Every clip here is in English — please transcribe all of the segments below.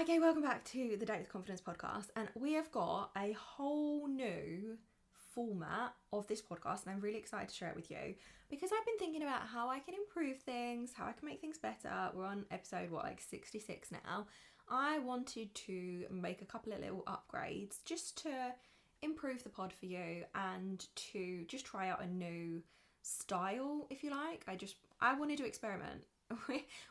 Okay, welcome back to the Date with Confidence podcast, and we have got a whole new format of this podcast, and I'm really excited to share it with you because I've been thinking about how I can improve things, how I can make things better. We're on episode 66 now. I wanted to make a couple of little upgrades just to improve the pod for you and to just try out a new style, if you like. I wanted to experiment.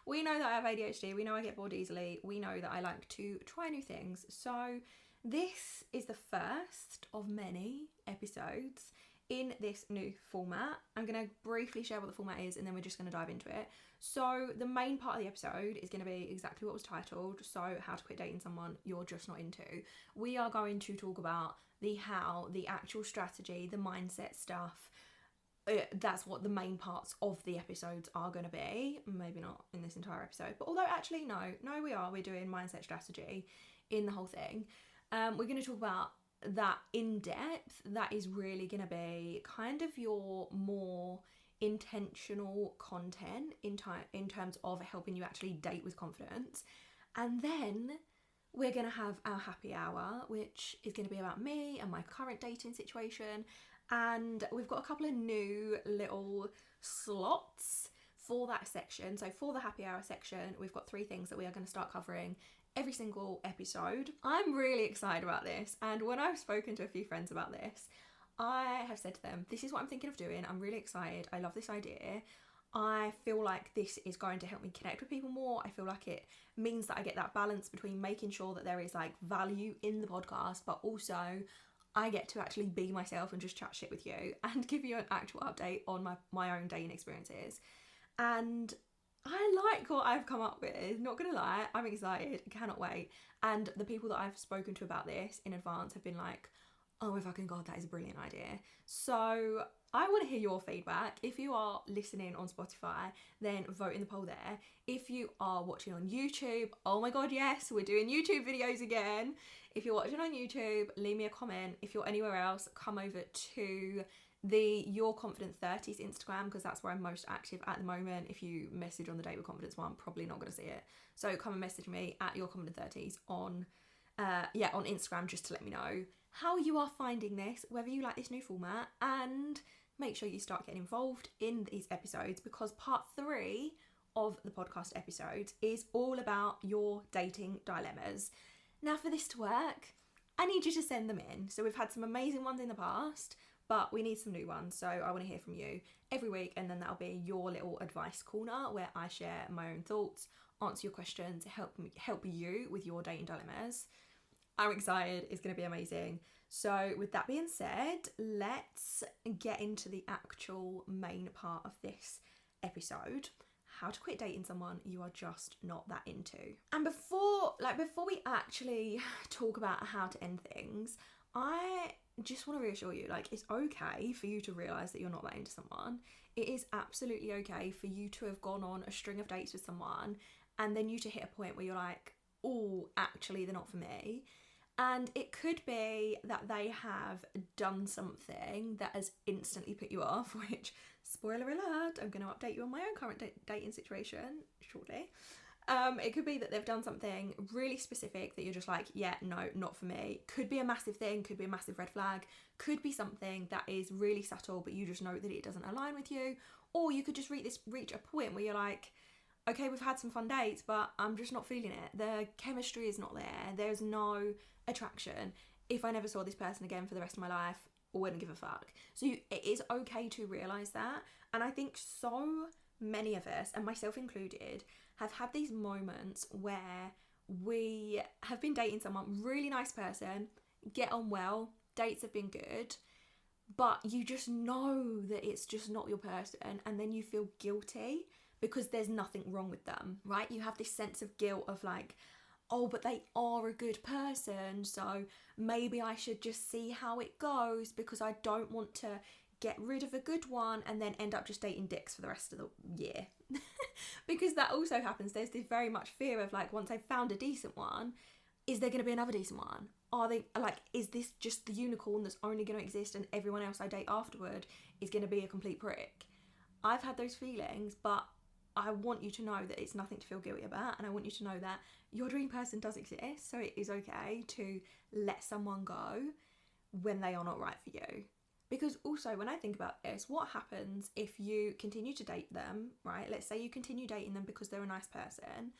We know that I have ADHD, we know I get bored easily, we know that I like to try new things. So this is the first of many episodes in this new format. I'm going to briefly share what the format is and then we're just going to dive into it. So the main part of the episode is going to be exactly what was titled, so how to quit dating someone you're just not into. We are going to talk about the how, the actual strategy, the mindset stuff. That's what the main parts of the episodes are going to be. Maybe not in this entire episode, but although actually we're doing mindset strategy in the whole thing. We're going to talk about that in depth. That is really going to be kind of your more intentional content in terms of helping you actually date with confidence. And then we're going to have our happy hour, which is going to be about me and my current dating situation. And we've got a couple of new little slots for that section. So for the happy hour section, we've got 3 things that we are going to start covering every single episode. I'm really excited about this. And when I've spoken to a few friends about this, I have said to them, this is what I'm thinking of doing. I'm really excited. I love this idea. I feel like this is going to help me connect with people more. I feel like it means that I get that balance between making sure that there is like value in the podcast, but also I get to actually be myself and just chat shit with you and give you an actual update on my own dating experiences. And I like what I've come up with, not gonna lie, I'm excited, cannot wait. And the people that I've spoken to about this in advance have been like, oh my fucking god, that is a brilliant idea. So I want to hear your feedback. If you are listening on Spotify, then vote in the poll there. If you are watching on YouTube, oh my god, yes, we're doing YouTube videos again. If you're watching on YouTube, leave me a comment. If you're anywhere else, come over to the Your Confident 30s Instagram, because that's where I'm most active at the moment. If you message on the Date with Confidence one, I'm probably not going to see it. So come and message me at Your Confident 30s on Instagram, just to let me know how you are finding this, whether you like this new format, and make sure you start getting involved in these episodes, because part 3 of the podcast episodes is all about your dating dilemmas. Now, for this to work, I need you to send them in. So we've had some amazing ones in the past, but we need some new ones. So I want to hear from you every week, and then that'll be your little advice corner where I share my own thoughts, answer your questions, help you with your dating dilemmas. I'm excited. It's going to be amazing. So with that being said, let's get into the actual main part of this episode. How to quit dating someone you are just not that into. And before we actually talk about how to end things, I just want to reassure you, like, it's okay for you to realise that you're not that into someone. It is absolutely okay for you to have gone on a string of dates with someone and then you to hit a point where you're like, oh, actually, they're not for me. And it could be that they have done something that has instantly put you off, which, spoiler alert, I'm going to update you on my own current dating situation shortly. It could be that they've done something really specific that you're just like, yeah, no, not for me. Could be a massive thing, could be a massive red flag, could be something that is really subtle, but you just know that it doesn't align with you. Or you could just reach a point where you're like, okay, we've had some fun dates, but I'm just not feeling it. The chemistry is not there. There's no attraction. If I never saw this person again for the rest of my life, I wouldn't give a fuck. So it is okay to realise that. And I think so many of us, and myself included, have had these moments where we have been dating someone, really nice person, get on well, dates have been good, but you just know that it's just not your person, and then you feel guilty because there's nothing wrong with them, right? You have this sense of guilt of like, oh, but they are a good person, so maybe I should just see how it goes because I don't want to get rid of a good one and then end up just dating dicks for the rest of the year. Because that also happens. There's this very much fear of like, once I've found a decent one, is there going to be another decent one? Are they like, is this just the unicorn that's only going to exist and everyone else I date afterward is going to be a complete prick? I've had those feelings, but I want you to know that it's nothing to feel guilty about, and I want you to know that your dream person does exist, so it is okay to let someone go when they are not right for you. Because also, when I think about this, what happens if you continue to date them, right? Let's say you continue dating them because they're a nice person,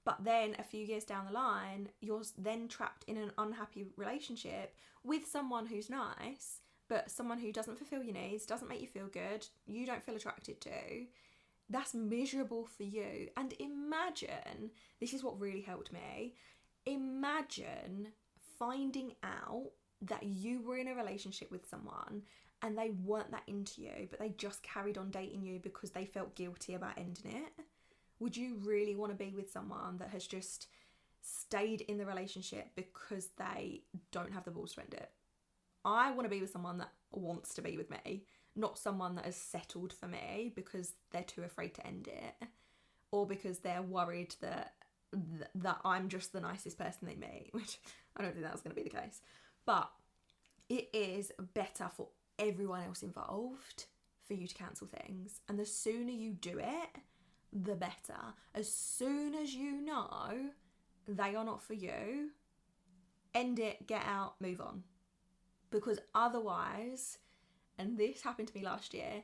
but then a few years down the line, you're then trapped in an unhappy relationship with someone who's nice, but someone who doesn't fulfill your needs, doesn't make you feel good, you don't feel attracted to. That's miserable for you. And imagine, this is what really helped me, imagine finding out that you were in a relationship with someone and they weren't that into you, but they just carried on dating you because they felt guilty about ending it. Would you really want to be with someone that has just stayed in the relationship because they don't have the balls to end it? I want to be with someone that wants to be with me, not someone that has settled for me because they're too afraid to end it, or because they're worried that I'm just the nicest person they meet, which I don't think that's going to be the case. But it is better for everyone else involved for you to cancel things. And the sooner you do it, the better. As soon as you know they are not for you, end it, get out, move on. Because otherwise, and this happened to me last year,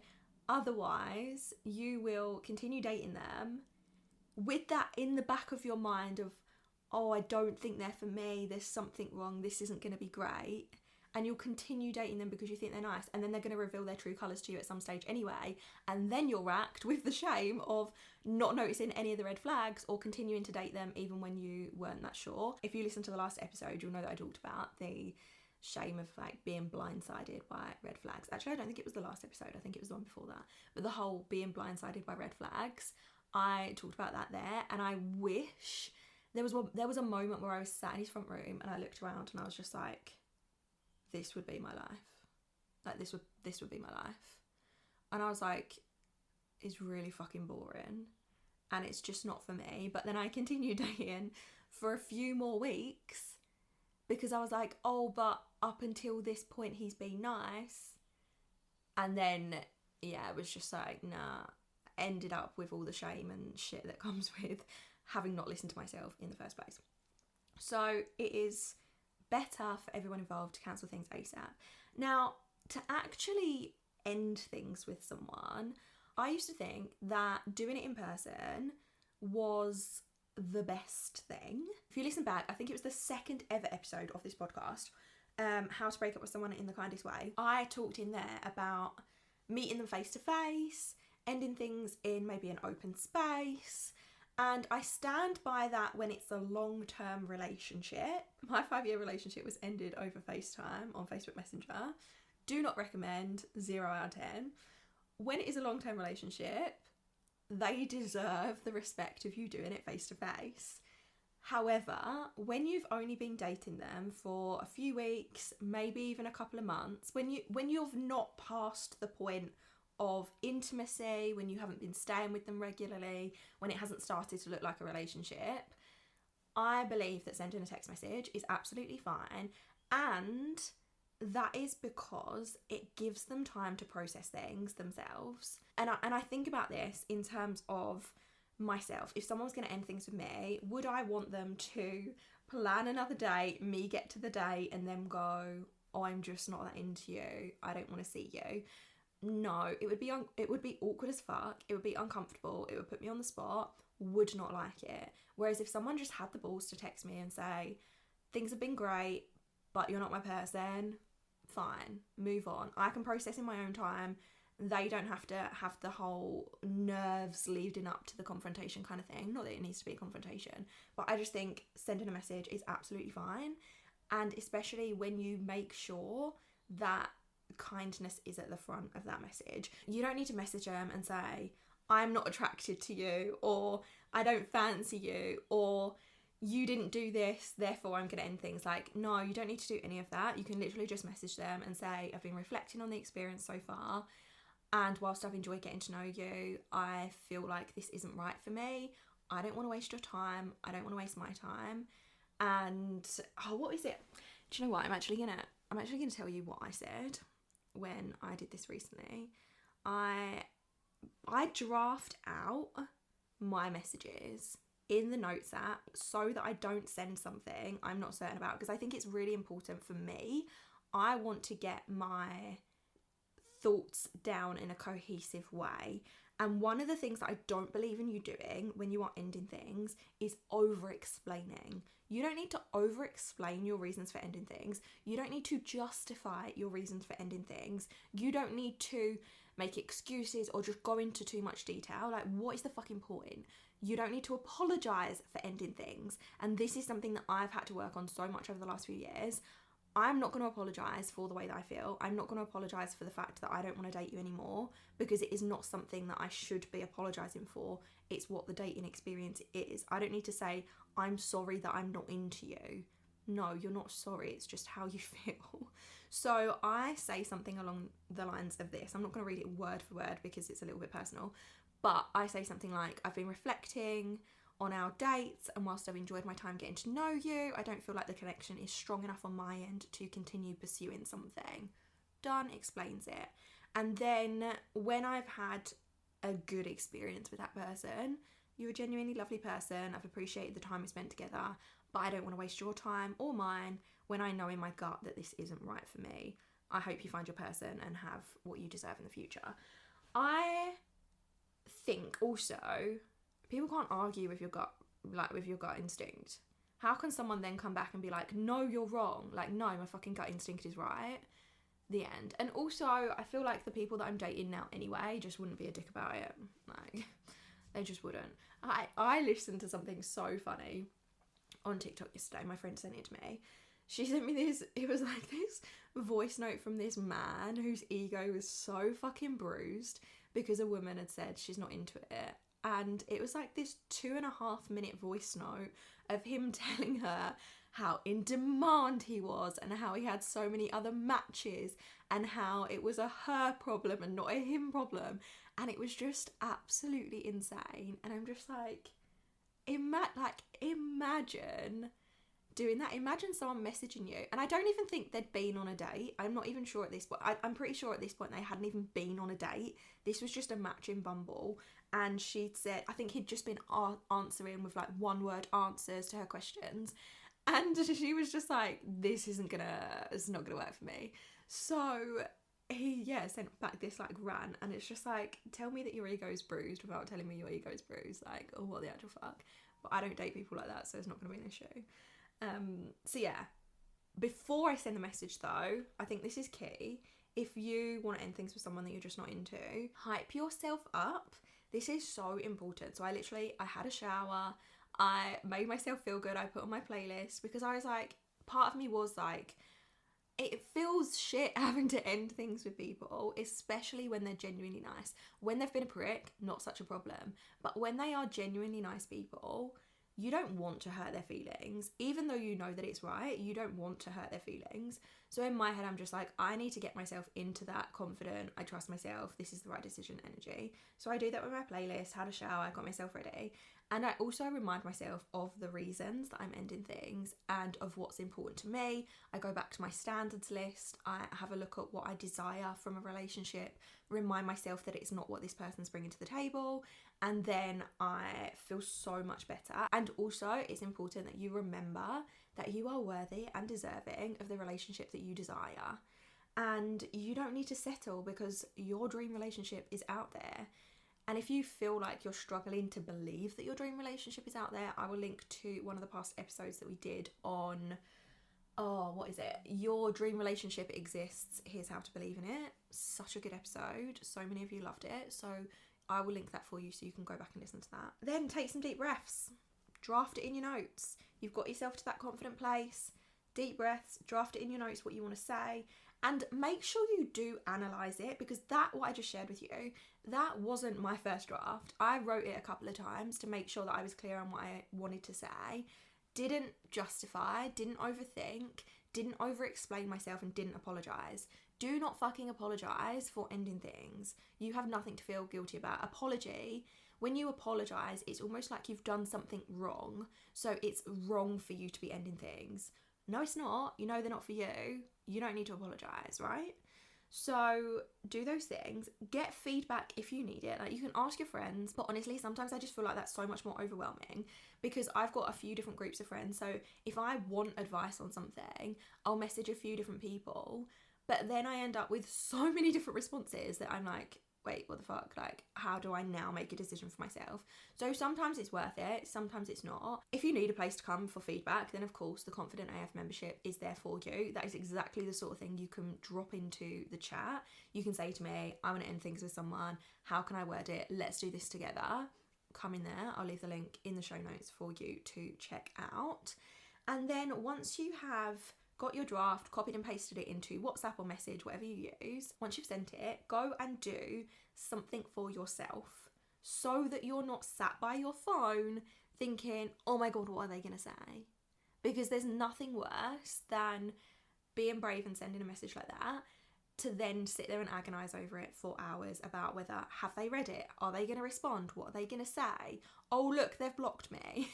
otherwise you will continue dating them with that in the back of your mind of, oh, I don't think they're for me, there's something wrong, this isn't going to be great. And you'll continue dating them because you think they're nice, and then they're going to reveal their true colours to you at some stage anyway, and then you're racked with the shame of not noticing any of the red flags or continuing to date them even when you weren't that sure. If you listen to the last episode, you'll know that I talked about the shame of like being blindsided by red flags. Actually, I don't think it was the last episode, I think it was the one before that. But the whole being blindsided by red flags, I talked about that there, and I wish there was a moment where I was sat in his front room and I looked around and I was just like, this would be my life. Like this would be my life. And I was like, it's really fucking boring and it's just not for me. But then I continued dating for a few more weeks because I was like, oh, but up until this point he's been nice. And then yeah, it was just like, nah. Ended up with all the shame and shit that comes with having not listened to myself in the first place. So it is better for everyone involved to cancel things ASAP. Now, to actually end things with someone, I used to think that doing it in person was the best thing. If you listen back, I think it was the second ever episode of this podcast, How to Break Up With Someone in the Kindest Way. I talked in there about meeting them face to face, ending things in maybe an open space, and I stand by that when it's a long-term relationship. My 5-year relationship was ended over FaceTime on Facebook Messenger. Do not recommend, 0 out of 10. When it is a long-term relationship, they deserve the respect of you doing it face to face. However, when you've only been dating them for a few weeks, maybe even a couple of months, when you've not passed the point of intimacy, when you haven't been staying with them regularly, when it hasn't started to look like a relationship, I believe that sending a text message is absolutely fine, and that is because it gives them time to process things themselves. And I think about this in terms of myself. If someone's going to end things with me, would I want them to plan another date, me get to the date, and them go, oh, I'm just not that into you, I don't want to see you? No, it would be awkward as fuck. It would be uncomfortable. It would put me on the spot. Would not like it. Whereas if someone just had the balls to text me and say, things have been great, but you're not my person, fine, move on. I can process in my own time. They don't have to have the whole nerves leading up to the confrontation kind of thing. Not that it needs to be a confrontation, but I just think sending a message is absolutely fine. And especially when you make sure that kindness is at the front of that message. You don't need to message them and say, I'm not attracted to you, or I don't fancy you, or you didn't do this, therefore I'm going to end things. Like, no, you don't need to do any of that. You can literally just message them and say, I've been reflecting on the experience so far, and whilst I've enjoyed getting to know you, I feel like this isn't right for me. I don't want to waste your time. I don't want to waste my time. And, oh, what is it? Do you know what? I'm actually gonna tell you what I said when I did this recently. I draft out my messages in the notes app so that I don't send something I'm not certain about, because I think it's really important for me. I want to get my thoughts down in a cohesive way. And one of the things that I don't believe in you doing when you are ending things is over explaining. You don't need to over explain your reasons for ending things. You don't need to justify your reasons for ending things. You don't need to make excuses or just go into too much detail. Like, what is the fucking point? You don't need to apologize for ending things. And this is something that I've had to work on so much over the last few years. I'm not going to apologise for the way that I feel. I'm not going to apologise for the fact that I don't want to date you anymore, because it is not something that I should be apologising for. It's what the dating experience is. I don't need to say, I'm sorry that I'm not into you. No, you're not sorry. It's just how you feel. So I say something along the lines of this. I'm not going to read it word for word because it's a little bit personal. But I say something like, I've been reflecting on our dates, and whilst I've enjoyed my time getting to know you, I don't feel like the connection is strong enough on my end to continue pursuing something. Done, explains it. And then when I've had a good experience with that person, you're a genuinely lovely person, I've appreciated the time we spent together, but I don't want to waste your time or mine when I know in my gut that this isn't right for me. I hope you find your person and have what you deserve in the future. I think also, people can't argue with your gut, like with your gut instinct. How can someone then come back and be like, no, you're wrong? Like, no, my fucking gut instinct is right. The end. And also, I feel like the people that I'm dating now anyway just wouldn't be a dick about it. Like, they just wouldn't. I listened to something so funny on TikTok yesterday. My friend sent it to me. She sent me this, it was like this voice note from this man whose ego was so fucking bruised because a woman had said she's not into it. And it was like this 2.5 minute voice note of him telling her how in demand he was and how he had so many other matches and how it was a her problem and not a him problem. And it was just absolutely insane. And I'm just like, imagine doing that. Imagine someone messaging you, and I don't even think they'd been on a date. I'm not even sure at this point. I'm pretty sure at this point they hadn't even been on a date. This was just a match in Bumble, and she'd said, I think he'd just been answering with like one word answers to her questions, and she was just like, it's not gonna work for me. So he sent back this like rant, and it's just like, tell me that your ego's bruised without telling me your ego's bruised. Like, oh, what the actual fuck. But I don't date people like that, so it's not gonna be an issue. So yeah, before I send the message though, I think this is key. If you want to end things with someone that you're just not into, hype yourself up. This is so important. So I had a shower, I made myself feel good, I put on my playlist, because I was like, part of me was like, it feels shit having to end things with people, especially when they're genuinely nice. When they've been a prick, not such a problem. But when they are genuinely nice people, you don't want to hurt their feelings. Even though you know that it's right, you don't want to hurt their feelings. So in my head, I'm just like, I need to get myself into that confident, I trust myself, this is the right decision energy. So I do that with my playlist, had a shower, I got myself ready. And I also remind myself of the reasons that I'm ending things and of what's important to me. I go back to my standards list. I have a look at what I desire from a relationship, remind myself that it's not what this person's bringing to the table. And then I feel so much better. And also, it's important that you remember that you are worthy and deserving of the relationship that you desire. And you don't need to settle because your dream relationship is out there. And if you feel like you're struggling to believe that your dream relationship is out there, I will link to one of the past episodes that we did on, Your Dream Relationship Exists, Here's How to Believe in It. Such a good episode. So many of you loved it. So I will link that for you so you can go back and listen to that. Then take some deep breaths. Draft it in your notes. You've got yourself to that confident place. Deep breaths, draft it in your notes what you want to say. And make sure you do analyse it, because what I just shared with you, that wasn't my first draft. I wrote it a couple of times to make sure that I was clear on what I wanted to say. Didn't justify, didn't overthink, didn't over-explain myself, and didn't apologise. Do not fucking apologise for ending things. You have nothing to feel guilty about. Apology, when you apologise, it's almost like you've done something wrong. So it's wrong for you to be ending things. No, it's not. You know they're not for you. You don't need to apologise, right? So do those things, get feedback if you need it. Like, you can ask your friends, but honestly, sometimes I just feel like that's so much more overwhelming because I've got a few different groups of friends. So if I want advice on something, I'll message a few different people, but then I end up with so many different responses that I'm like, wait, what the fuck? Like, how do I now make a decision for myself? So sometimes it's worth it, sometimes it's not. If you need a place to come for feedback, then of course the Confident AF membership is there for you. That is exactly the sort of thing you can drop into the chat. You can say to me, I want to end things with someone. How can I word it? Let's do this together. Come in there. I'll leave the link in the show notes for you to check out. And then once you have got your draft, copied and pasted it into WhatsApp or message, whatever you use, once you've sent it, go and do something for yourself so that you're not sat by your phone thinking, oh my God, what are they going to say? Because there's nothing worse than being brave and sending a message like that to then sit there and agonise over it for hours about whether, have they read it? Are they going to respond? What are they going to say? Oh, look, they've blocked me.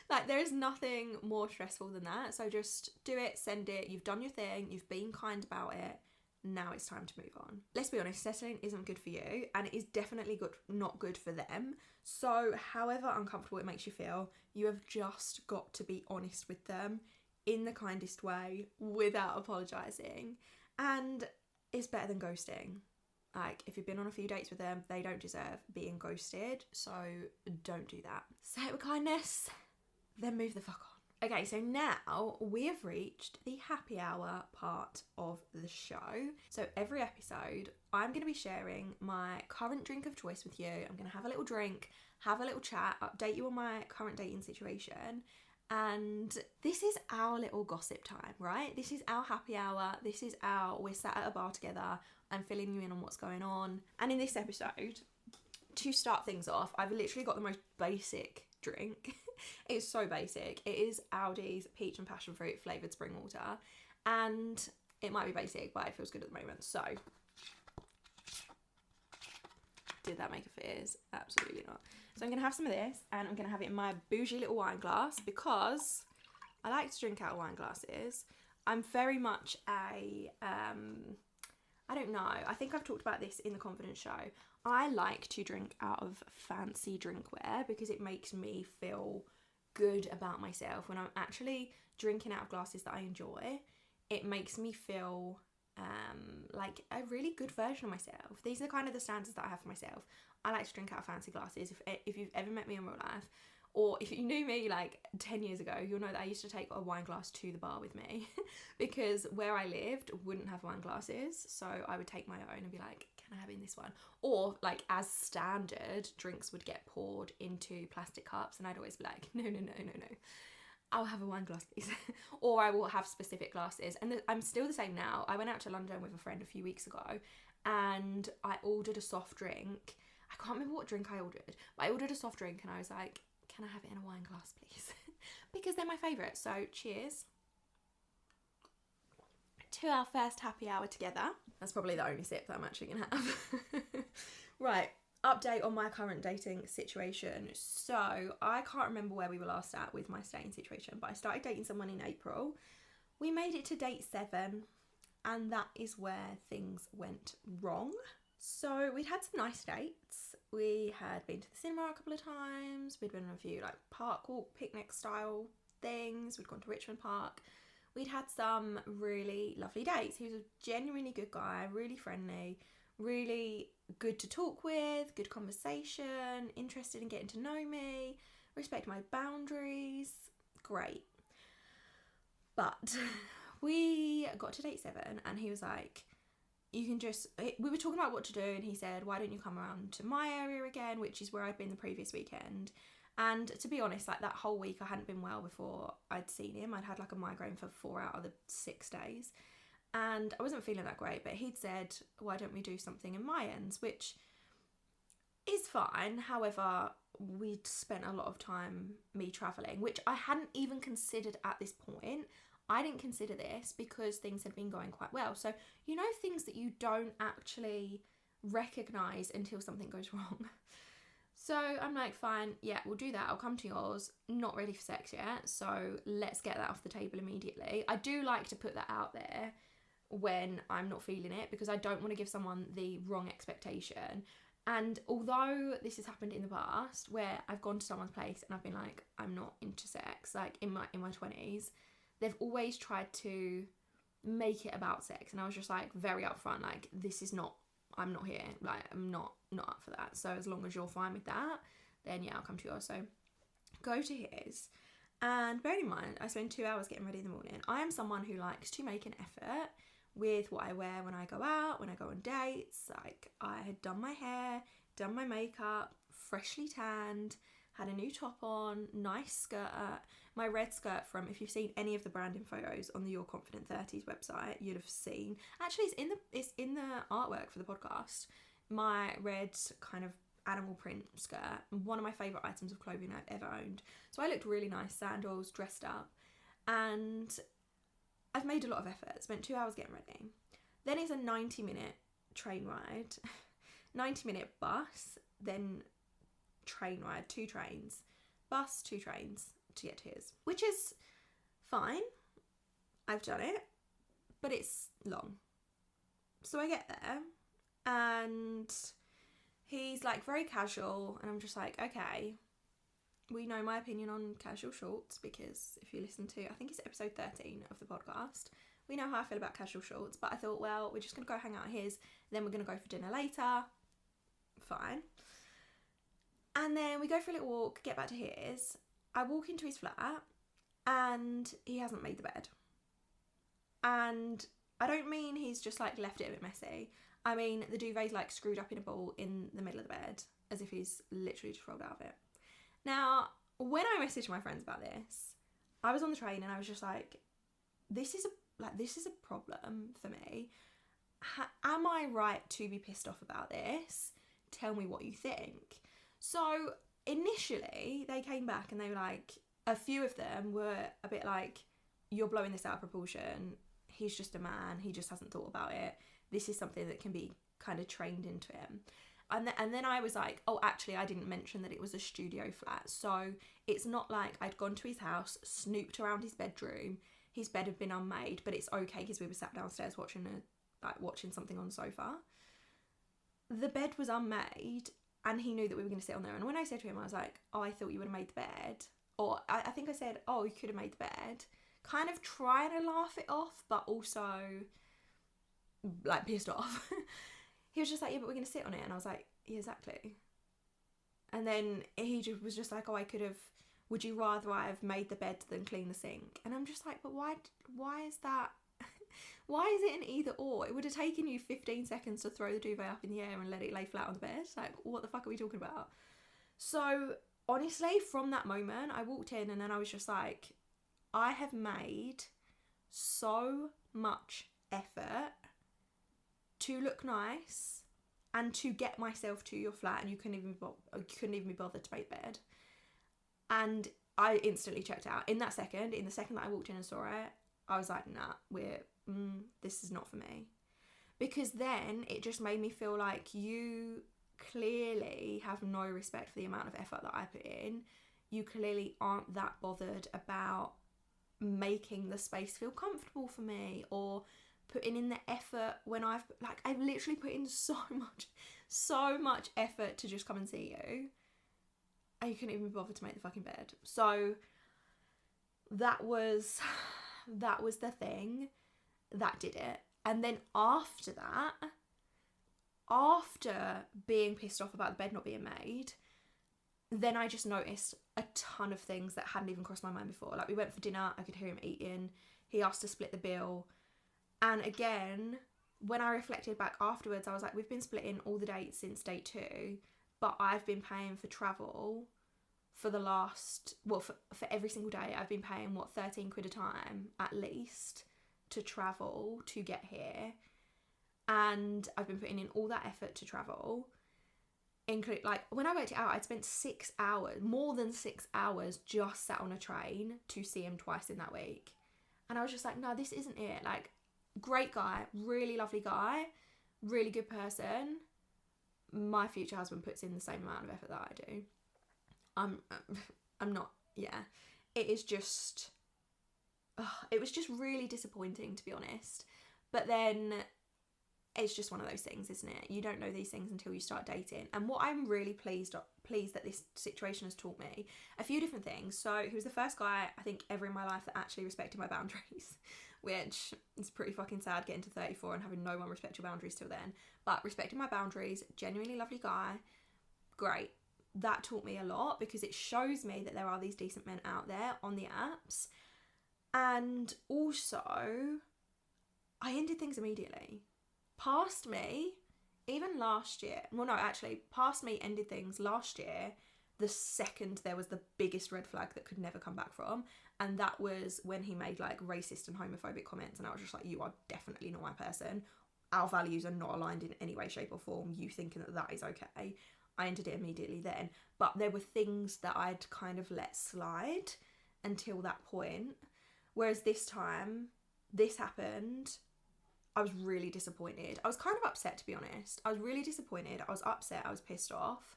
Like, there is nothing more stressful than that. So just do it, send it. You've done your thing. You've been kind about it. Now it's time to move on. Let's be honest, settling isn't good for you, and it is definitely not good for them. So however uncomfortable it makes you feel, you have just got to be honest with them in the kindest way without apologising. And it's better than ghosting. Like, if you've been on a few dates with them, they don't deserve being ghosted, so don't do that. Say it with kindness, then move the fuck on. Okay, so now we have reached the happy hour part of the show. So every episode, I'm going to be sharing my current drink of choice with you. I'm going to have a little drink, have a little chat, update you on my current dating situation. And this is our little gossip time, right? This is our happy hour. This is we're sat at a bar together. I'm filling you in on what's going on. And in this episode, to start things off, I've literally got the most basic drink. It's so basic. It is Aldi's peach and passion fruit flavoured spring water. And it might be basic, but it feels good at the moment. So, did that make a fizz? Absolutely not. So I'm going to have some of this, and I'm going to have it in my bougie little wine glass because I like to drink out of wine glasses. I'm very much I don't know. I think I've talked about this in the Confidence show. I like to drink out of fancy drinkware because it makes me feel good about myself. When I'm actually drinking out of glasses that I enjoy, it makes me feel like a really good version of myself. These are kind of the standards that I have for myself. I like to drink out of fancy glasses. If you've ever met me in real life, or if you knew me like 10 years ago, you'll know that I used to take a wine glass to the bar with me because where I lived wouldn't have wine glasses. So I would take my own and be like, can I have in this one? Or like, as standard, drinks would get poured into plastic cups and I'd always be like, no. I'll have a wine glass, please. Or I will have specific glasses. And I'm still the same now. I went out to London with a friend a few weeks ago and I ordered a soft drink. I can't remember what drink I ordered, but I ordered a soft drink and I was like, can I have it in a wine glass, please? Because they're my favourite. So cheers to our first happy hour together. That's probably the only sip that I'm actually going to have. Right, update on my current dating situation. So I can't remember where we were last at with my dating situation, but I started dating someone in April. We made it to date 7, and that is where things went wrong. So we'd had some nice dates. We had been to the cinema a couple of times. We'd been on a few like park walk, picnic style things. We'd gone to Richmond Park. We'd had some really lovely dates. He was a genuinely good guy, really friendly, really good to talk with, good conversation, interested in getting to know me, respect my boundaries. Great. But we got to date 7 and he was like, we were talking about what to do, and he said, why don't you come around to my area again, which is where I'd been the previous weekend. And to be honest, like that whole week I hadn't been well before I'd seen him. I'd had like a migraine for 4 out of the 6 days and I wasn't feeling that great, but he'd said, why don't we do something in my ends, which is fine. However, we'd spent a lot of time me travelling, which I hadn't even considered at this point. I didn't consider this because things had been going quite well. So, you know, things that you don't actually recognise until something goes wrong. So I'm like, fine, yeah, we'll do that. I'll come to yours. Not ready for sex yet, so let's get that off the table immediately. I do like to put that out there when I'm not feeling it, because I don't want to give someone the wrong expectation. And although this has happened in the past where I've gone to someone's place and I've been like, I'm not into sex, like in my 20s, they've always tried to make it about sex, and I was just like very upfront, like, this is not, I'm not here, like I'm not up for that. So as long as you're fine with that, then yeah, I'll come to yours. So go to his. And bearing in mind, I spend 2 hours getting ready in the morning. I am someone who likes to make an effort with what I wear when I go out, when I go on dates. Like, I had done my hair, done my makeup, freshly tanned, had a new top on, nice skirt, my red skirt from, if you've seen any of the branding photos on the Your Confident 30s website, you'd have seen. Actually, it's in the artwork for the podcast. My red kind of animal print skirt, one of my favourite items of clothing I've ever owned. So I looked really nice, sandals, dressed up, and I've made a lot of effort, spent 2 hours getting ready. Then it's a 90-minute train ride, 90-minute bus, then train ride, 2 trains, bus, 2 trains to get to his, which is fine. I've done it, but it's long. So I get there and he's like very casual, and I'm just like, okay, we know my opinion on casual shorts, because if you listen to, I think it's episode 13 of the podcast, we know how I feel about casual shorts. But I thought, well, we're just going to go hang out at his, then we're going to go for dinner later. Fine. And then we go for a little walk, get back to his. I walk into his flat and he hasn't made the bed. And I don't mean he's just like left it a bit messy. I mean, the duvet's like screwed up in a ball in the middle of the bed, as if he's literally just rolled out of it. Now, when I messaged my friends about this, I was on the train and I was just like, this is a problem for me. Am I right to be pissed off about this? Tell me what you think. So initially they came back and they were like, a few of them were a bit like, you're blowing this out of proportion. He's just a man. He just hasn't thought about it. This is something that can be kind of trained into him. And then I was like, oh, actually, I didn't mention that it was a studio flat. So it's not like I'd gone to his house, snooped around his bedroom. His bed had been unmade, but it's okay because we were sat downstairs watching something on the sofa. The bed was unmade, and he knew that we were going to sit on there. And when I said to him, I was like, oh, I thought you would have made the bed. Or I think I said, oh, you could have made the bed. Kind of trying to laugh it off, but also like pissed off. He was just like, yeah, but we're going to sit on it. And I was like, yeah, exactly. And then he was just like, oh, would you rather I have made the bed than clean the sink? And I'm just like, but why is that? Why is it an either or? It would have taken you 15 seconds to throw the duvet up in the air and let it lay flat on the bed. Like, what the fuck are we talking about? So honestly, from that moment, I walked in and then I was just like, I have made so much effort to look nice and to get myself to your flat, and you couldn't even be bothered to make bed. And I instantly checked out. In the second that I walked in and saw it, I was like, nah, this is not for me. Because then it just made me feel like you clearly have no respect for the amount of effort that I put in. You clearly aren't that bothered about making the space feel comfortable for me, or putting in the effort when I've literally put in so much effort to just come and see you, and you couldn't even be bothered to make the fucking bed. So that was the thing that did it. And then after that, after being pissed off about the bed not being made, then I just noticed a ton of things that hadn't even crossed my mind before. Like, we went for dinner, I could hear him eating, he asked to split the bill. And again, when I reflected back afterwards, I was like, we've been splitting all the dates since date 2, but I've been paying for travel for the last, for every single day. I've been paying, 13 quid a time at least to travel to get here. And I've been putting in all that effort to travel. When I worked it out, I'd spent 6 hours, more than 6 hours, just sat on a train to see him twice in that week. And I was just like, no, this isn't it. Like, great guy, really lovely guy, really good person. My future husband puts in the same amount of effort that I do. I'm not, yeah. It is just, it was just really disappointing, to be honest. But then it's just one of those things, isn't it? You don't know these things until you start dating. And what I'm really pleased that this situation has taught me, a few different things. So he was the first guy, I think, ever in my life that actually respected my boundaries, which is pretty fucking sad getting to 34 and having no one respect your boundaries till then. But respecting my boundaries, genuinely lovely guy, great. That taught me a lot because it shows me that there are these decent men out there on the apps. And also, I ended things immediately. Past me, even last year, well no, actually, past me ended things last year the second there was the biggest red flag that could never come back from, and that was when he made like racist and homophobic comments, and I was just like, you are definitely not my person. Our values are not aligned in any way, shape or form. You thinking that is okay. I ended it immediately then, but there were things that I'd kind of let slide until that point, whereas this time, this happened, I was really disappointed. I was kind of upset, to be honest. I was really disappointed. I was upset. I was pissed off.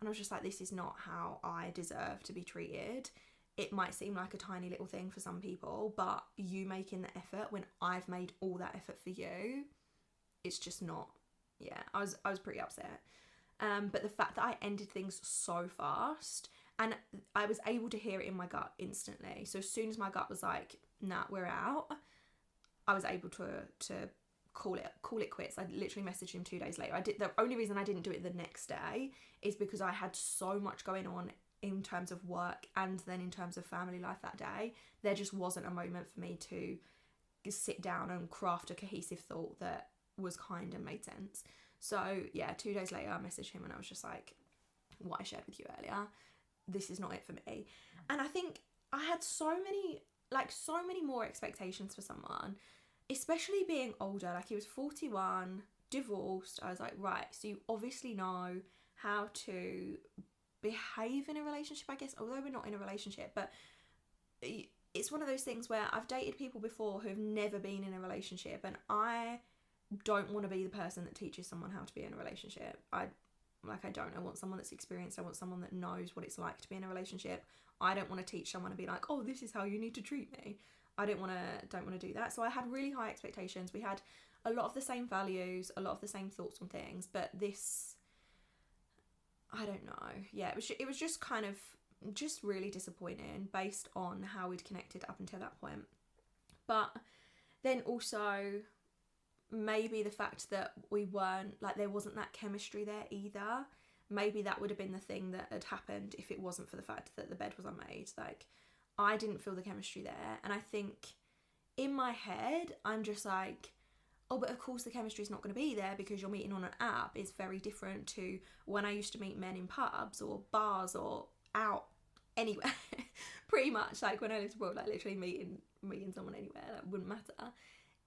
And I was just like, this is not how I deserve to be treated. It might seem like a tiny little thing for some people, but you making the effort when I've made all that effort for you, it's just not. Yeah, I was pretty upset. But the fact that I ended things so fast, and I was able to hear it in my gut instantly. So as soon as my gut was like, nah, we're out, I was able to call it quits. I literally messaged him 2 days later. The only reason I didn't do it the next day is because I had so much going on in terms of work and then in terms of family life that day. There just wasn't a moment for me to sit down and craft a cohesive thought that was kind and made sense. So yeah, 2 days later I messaged him and I was just like, what I shared with you earlier, this is not it for me. And I think I had so many more expectations for someone, especially being older. Like, he was 41, divorced. I was like, right, so you obviously know how to behave in a relationship, I guess, although we're not in a relationship. But it's one of those things where I've dated people before who've never been in a relationship, and I don't want to be the person that teaches someone how to be in a relationship. I don't. I want someone that's experienced. I want someone that knows what it's like to be in a relationship. I don't want to teach someone to be like, oh, this is how you need to treat me. I don't want to do that. So I had really high expectations. We had a lot of the same values, a lot of the same thoughts on things, but this, I don't know. Yeah, it was just kind of just really disappointing based on how we'd connected up until that point. But then also maybe the fact that we weren't, like, there wasn't that chemistry there either. Maybe that would have been the thing that had happened if it wasn't for the fact that the bed was unmade. Like, I didn't feel the chemistry there. And I think in my head, I'm just like, oh, but of course the chemistry is not going to be there because you're meeting on an app. It's very different to when I used to meet men in pubs or bars or out anywhere. Pretty much, like, when I lived abroad, like, literally meeting someone anywhere, that wouldn't matter.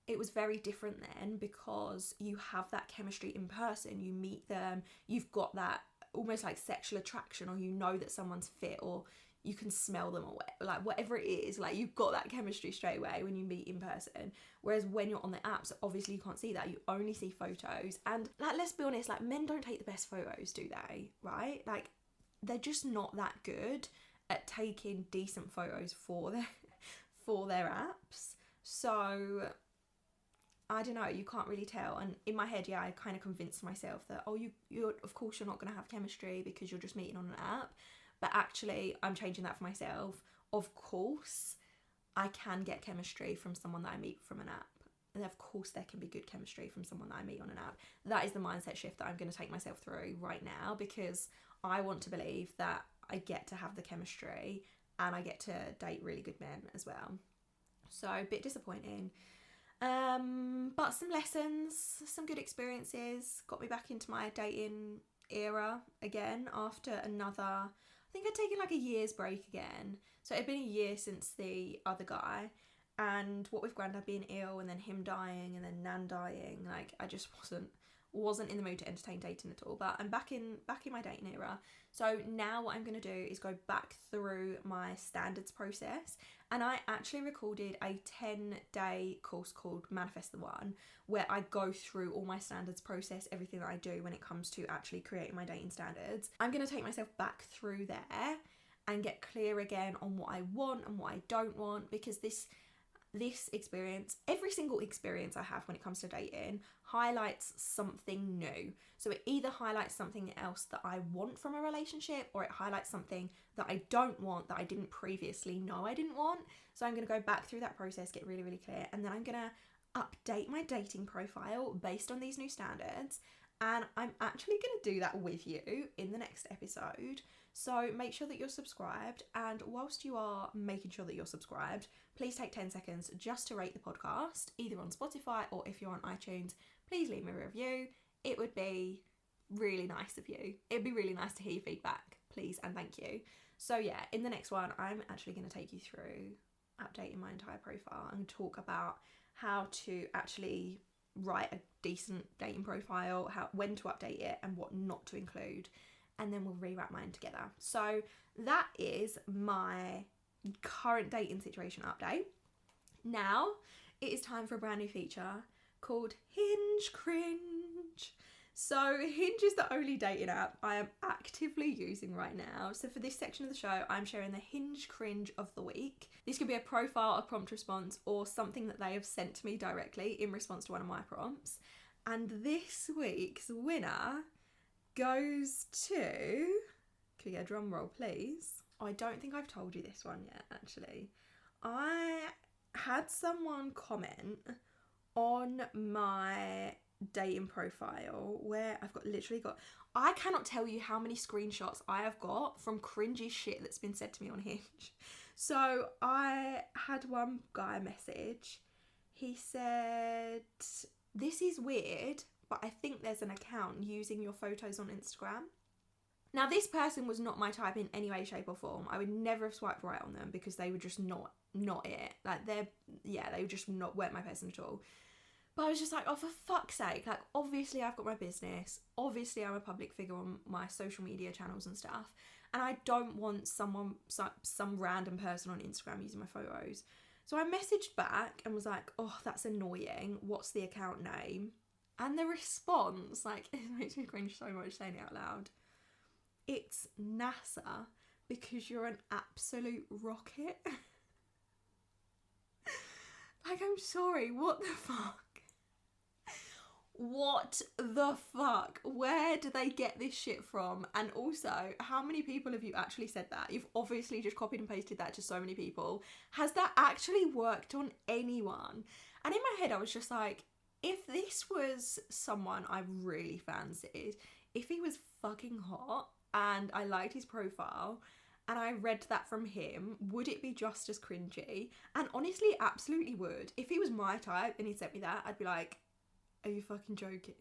It was very different then because you have that chemistry in person. You meet them, you've got that almost like sexual attraction, or you know that someone's fit, or you can smell them, or like whatever it is, like, you've got that chemistry straight away when you meet in person. Whereas when you're on the apps, obviously you can't see that. You only see photos, and like, let's be honest, like, men don't take the best photos, do they? Right? Like, they're just not that good at taking decent photos for their apps. So I don't know, you can't really tell. And in my head, yeah, I kind of convinced myself that, oh, you're of course you're not going to have chemistry because you're just meeting on an app. But actually, I'm changing that for myself. Of course, I can get chemistry from someone that I meet from an app. And of course, there can be good chemistry from someone that I meet on an app. That is the mindset shift that I'm going to take myself through right now, because I want to believe that I get to have the chemistry and I get to date really good men as well. So, a bit disappointing. But some lessons, some good experiences, got me back into my dating era again after another, I think I'd taken like a year's break again. So it had been a year since the other guy, and what with Grandad being ill and then him dying and then Nan dying, like, I just wasn't in the mood to entertain dating at all. But I'm back in my dating era. So now what I'm going to do is go back through my standards process, and I actually recorded a 10-day course called Manifest the One, where I go through all my standards process, everything that I do when it comes to actually creating my dating standards. I'm going to take myself back through there and get clear again on what I want and what I don't want, because this, this experience, every single experience I have when it comes to dating, highlights something new. So it either highlights something else that I want from a relationship, or it highlights something that I don't want, that I didn't previously know I didn't want. So I'm going to go back through that process, get really, really clear, and then I'm going to update my dating profile based on these new standards. And I'm actually going to do that with you in the next episode. So make sure that you're subscribed. And whilst you are making sure that you're subscribed, please take 10 seconds just to rate the podcast, either on Spotify or if you're on iTunes, please leave me a review. It would be really nice of you. It'd be really nice to hear your feedback, please and thank you. So yeah, in the next one, I'm actually going to take you through updating my entire profile and talk about how to actually write a decent dating profile, when to update it and what not to include, and then we'll rewrap mine together. So that is my current dating situation update. Now it is time for a brand new feature called Hinge Cringe. So Hinge is the only dating app I am actively using right now. So for this section of the show, I'm sharing the Hinge Cringe of the week. This could be a profile, a prompt response, or something that they have sent to me directly in response to one of my prompts. And this week's winner goes to... Can we get a drum roll, please? Oh, I don't think I've told you this one yet, actually. I had someone comment on my dating profile where I've literally got, I cannot tell you how many screenshots I have got from cringy shit that's been said to me on Hinge. So I had one guy message. He said, "This is weird, but I think there's an account using your photos on Instagram." Now this person was not my type in any way, shape or form. I would never have swiped right on them because they were just not it. Like they were just weren't my person at all. But I was just like, oh, for fuck's sake, like, obviously I've got my business. Obviously I'm a public figure on my social media channels and stuff. And I don't want some random person on Instagram using my photos. So I messaged back and was like, oh, that's annoying. What's the account name? And the response, like, it makes me cringe so much saying it out loud. It's NASA because you're an absolute rocket. Like, I'm sorry, what the fuck? What the fuck? Where do they get this shit from? And also, how many people have you actually said that? You've obviously just copied and pasted that to so many people. Has that actually worked on anyone? And in my head, I was just like, if this was someone I really fancied, if he was fucking hot and I liked his profile and I read that from him, would it be just as cringy? And honestly, absolutely would. If he was my type and he sent me that, I'd be like, are you fucking joking?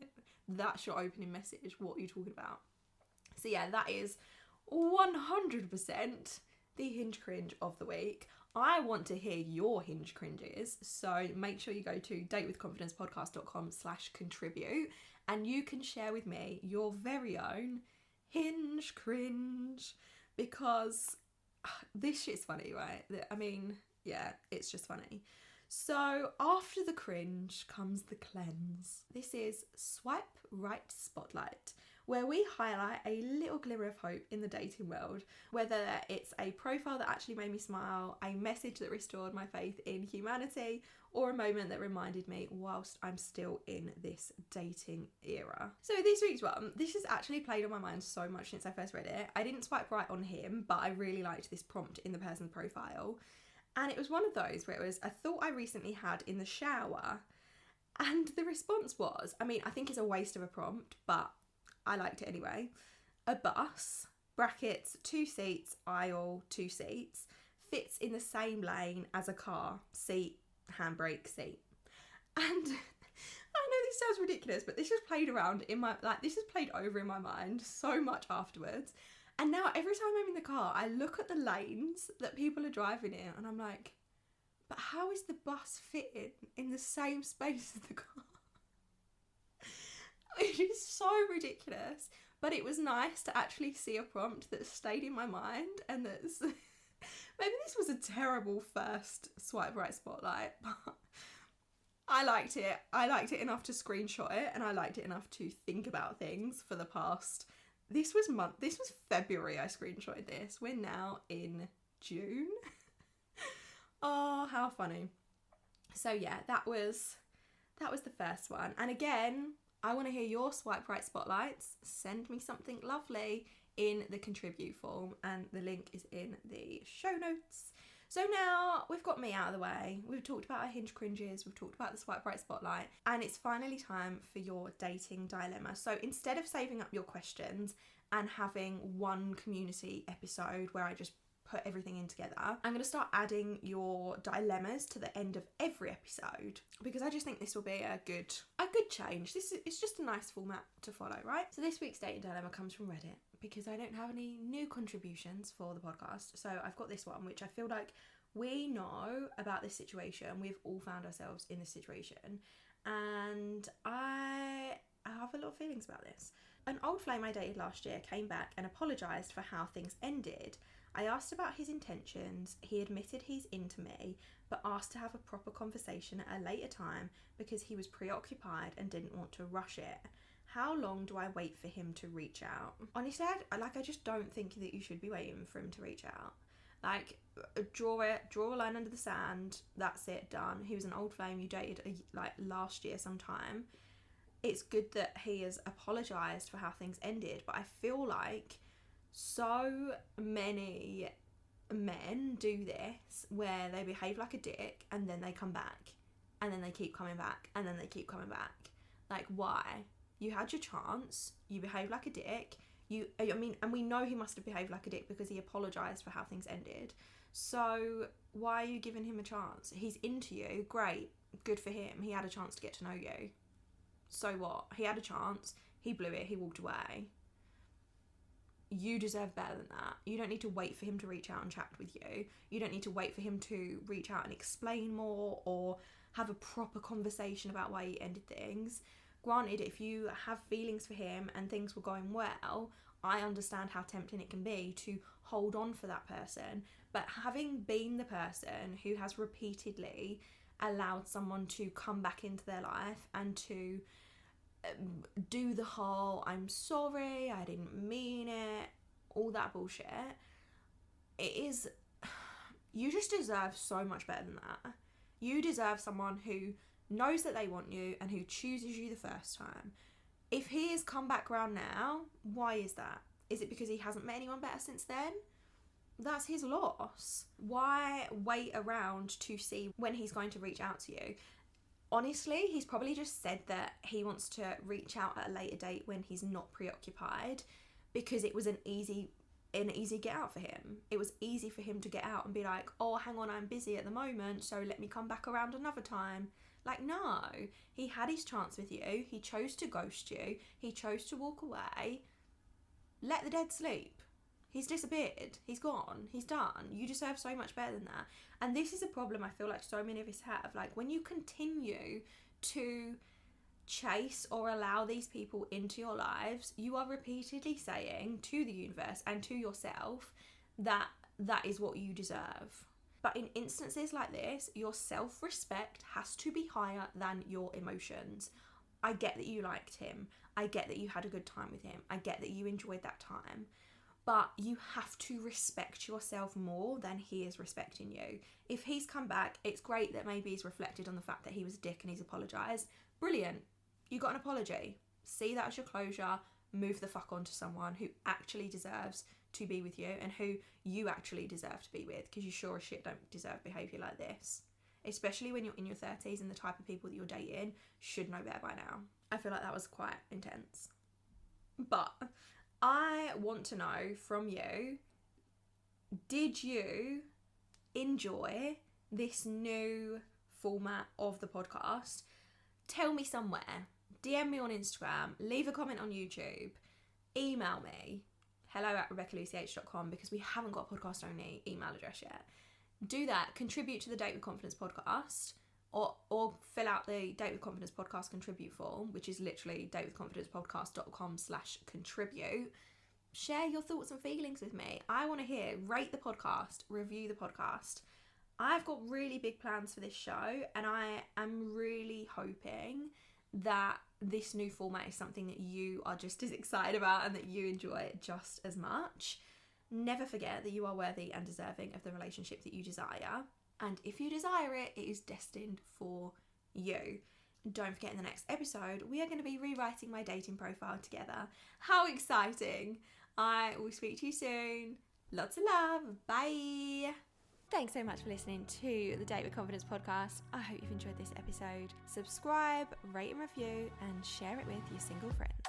That's your opening message. What are you talking about? So yeah, that is 100% the Hinge Cringe of the week. I want to hear your Hinge cringes, so make sure you go to datewithconfidencepodcast.com/contribute and you can share with me your very own Hinge Cringe, because this shit's funny, right? I mean, yeah, it's just funny. So after the cringe comes the cleanse. This is Swipe Right Spotlight, where we highlight a little glimmer of hope in the dating world, whether it's a profile that actually made me smile, a message that restored my faith in humanity, or a moment that reminded me whilst I'm still in this dating era. So this week's one, this has actually played on my mind so much since I first read it. I didn't swipe right on him, but I really liked this prompt in the person's profile. And it was one of those where it was a thought I recently had in the shower. And the response was, I mean, I think it's a waste of a prompt, but I liked it anyway. A bus, brackets, 2 seats, aisle, 2 seats, fits in the same lane as a car, seat, handbrake, seat. And I know this sounds ridiculous, but this has played around in my, this has played over in my mind so much afterwards. And now every time I'm in the car, I look at the lanes that people are driving in and I'm like, but how is the bus fitting in the same space as the car? It is so ridiculous. But it was nice to actually see a prompt that stayed in my mind, and that's... Maybe this was a terrible first swipe right spotlight, but I liked it. I liked it enough to screenshot it, and I liked it enough to think about things for the past... This was February I screenshotted this. We're now in June. Oh, how funny. So yeah, that was the first one. And again, I want to hear your swipe right spotlights. Send me something lovely in the contribute form, and the link is in the show notes. So now we've got me out of the way. We've talked about our Hinge cringes, we've talked about the swipe right spotlight, and it's finally time for your dating dilemma. So instead of saving up your questions and having one community episode where I just put everything in together, I'm going to start adding your dilemmas to the end of every episode, because I just think this will be a good change. It's just a nice format to follow, right? So this week's dating dilemma comes from Reddit, because I don't have any new contributions for the podcast. So I've got this one, which I feel like we know about this situation. We've all found ourselves in this situation, and I have a lot of feelings about this. An old flame I dated last year came back and apologised for how things ended. I asked about his intentions. He admitted he's into me, but asked to have a proper conversation at a later time because he was preoccupied and didn't want to rush it. How long do I wait for him to reach out? Honestly, I just don't think that you should be waiting for him to reach out. Like, draw a line under the sand. That's it, done. He was an old flame you dated last year sometime. It's good that he has apologised for how things ended, but I feel like so many men do this where they behave like a dick and then they come back and then they keep coming back and then they keep coming back. Like, why? You had your chance, you behaved like a dick, and we know he must have behaved like a dick because he apologised for how things ended. So why are you giving him a chance? He's into you, great, good for him. He had a chance to get to know you. So what? He had a chance, he blew it, he walked away. You deserve better than that. You don't need to wait for him to reach out and chat with you. You don't need to wait for him to reach out and explain more or have a proper conversation about why he ended things. Granted, if you have feelings for him and things were going well, I understand how tempting it can be to hold on for that person. But having been the person who has repeatedly allowed someone to come back into their life and to do the whole I'm sorry, I didn't mean it, all that bullshit, you just deserve so much better than that. You deserve someone who knows that they want you and who chooses you the first time. If he has come back around now, why is that? Is it because he hasn't met anyone better since then? That's his loss. Why wait around to see when he's going to reach out to you? Honestly, he's probably just said that he wants to reach out at a later date when he's not preoccupied, because it was an easy get out for him. It was easy for him to get out and be like, oh, hang on, I'm busy at the moment, so let me come back around another time. Like, no, he had his chance with you. He chose to ghost you. He chose to walk away. Let the dead sleep. He's disappeared. He's gone. He's done. You deserve so much better than that. And this is a problem I feel like so many of us have. Like, when you continue to chase or allow these people into your lives, you are repeatedly saying to the universe and to yourself that that is what you deserve. But in instances like this, your self-respect has to be higher than your emotions. I get that you liked him. I get that you had a good time with him. I get that you enjoyed that time. But you have to respect yourself more than he is respecting you. If he's come back, it's great that maybe he's reflected on the fact that he was a dick and he's apologised. Brilliant. You got an apology. See that as your closure. Move the fuck on to someone who actually deserves to be with you and who you actually deserve to be with, because you sure as shit don't deserve behaviour like this. Especially when you're in your 30s and the type of people that you're dating should know better by now. I feel like that was quite intense. But I want to know from you, did you enjoy this new format of the podcast? Tell me somewhere. DM me on Instagram, leave a comment on YouTube, email me, hello@RebeccaLucyH.com, because we haven't got a podcast only email address yet. Do that, contribute to the Date with Confidence podcast, or fill out the Date with Confidence podcast contribute form, which is literally datewithconfidencepodcast.com/contribute. Share your thoughts and feelings with me. I want to hear. Rate the podcast, review the podcast. I've got really big plans for this show, and I am really hoping that this new format is something that you are just as excited about and that you enjoy just as much. Never forget that you are worthy and deserving of the relationship that you desire. And if you desire it, it is destined for you. Don't forget, in the next episode, we are going to be rewriting my dating profile together. How exciting! I will speak to you soon. Lots of love. Bye. Thanks so much for listening to the Date with Confidence podcast. I hope you've enjoyed this episode. Subscribe, rate and review, and share it with your single friends.